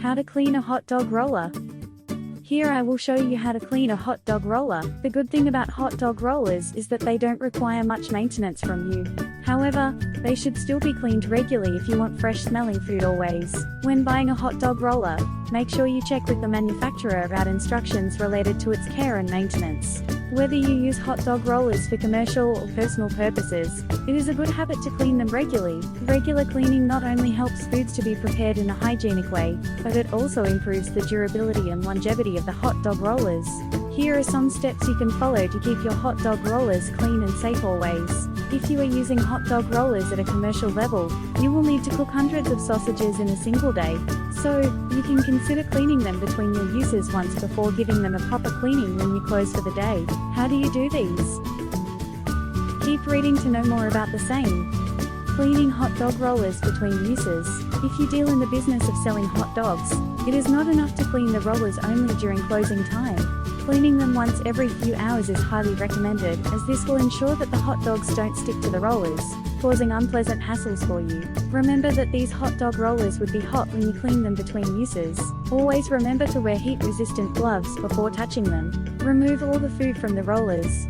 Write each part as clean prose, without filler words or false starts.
How to clean a hot dog roller. Here I will show you how to clean a hot dog roller. The good thing about hot dog rollers is that they don't require much maintenance from you. However, they should still be cleaned regularly if you want fresh smelling food always. When buying a hot dog roller, make sure you check with the manufacturer about instructions related to its care and maintenance. Whether you use hot dog rollers for commercial or personal purposes, it is a good habit to clean them regularly. Regular cleaning not only helps foods to be prepared in a hygienic way, but it also improves the durability and longevity of the hot dog rollers. Here are some steps you can follow to keep your hot dog rollers clean and safe always. If you are using hot dog rollers at a commercial level, you will need to cook hundreds of sausages in a single day, so you can consider cleaning them between your uses once before giving them a proper cleaning when you close for the day. How do you do these? Keep reading to know more about the same. Cleaning hot dog rollers between uses. If you deal in the business of selling hot dogs, it is not enough to clean the rollers only during closing time. Cleaning them once every few hours is highly recommended, as this will ensure that the hot dogs don't stick to the rollers, causing unpleasant hassles for you. Remember that these hot dog rollers would be hot when you clean them between uses. Always remember to wear heat-resistant gloves before touching them. Remove all the food from the rollers.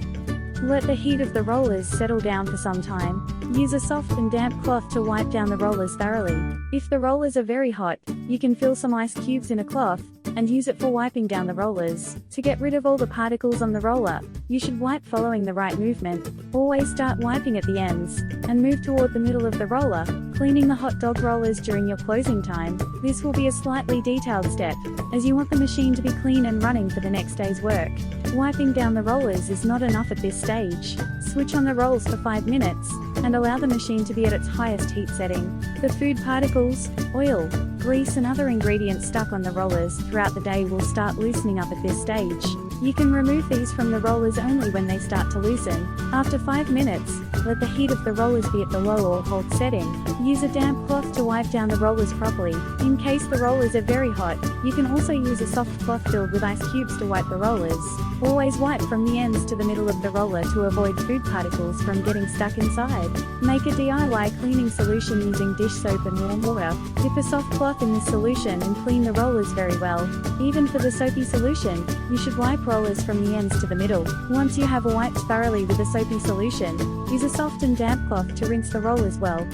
Let the heat of the rollers settle down for some time. Use a soft and damp cloth to wipe down the rollers thoroughly. If the rollers are very hot, you can fill some ice cubes in a cloth and use it for wiping down the rollers. To get rid of all the particles on the roller, you should wipe following the right movement. Always start wiping at the ends and move toward the middle of the roller, cleaning the hot dog rollers during your closing time. This will be a slightly detailed step, as you want the machine to be clean and running for the next day's work. Wiping down the rollers is not enough at this stage. Switch on the rolls for 5 minutes, and allow the machine to be at its highest heat setting. The food particles, oil, grease and other ingredients stuck on the rollers throughout the day will start loosening up at this stage. You can remove these from the rollers only when they start to loosen. After 5 minutes, let the heat of the rollers be at the low or hold setting. Use a damp cloth to wipe down the rollers properly. In case the rollers are very hot, you can also use a soft cloth filled with ice cubes to wipe the rollers. Always wipe from the ends to the middle of the roller to avoid food particles from getting stuck inside. Make a DIY cleaning solution using dish soap and warm water. Dip a soft cloth in this solution and clean the rollers very well. Even for the soapy solution, you should wipe rollers from the ends to the middle. Once you have wiped thoroughly with the soapy solution, use a soft and damp cloth to rinse the rollers well.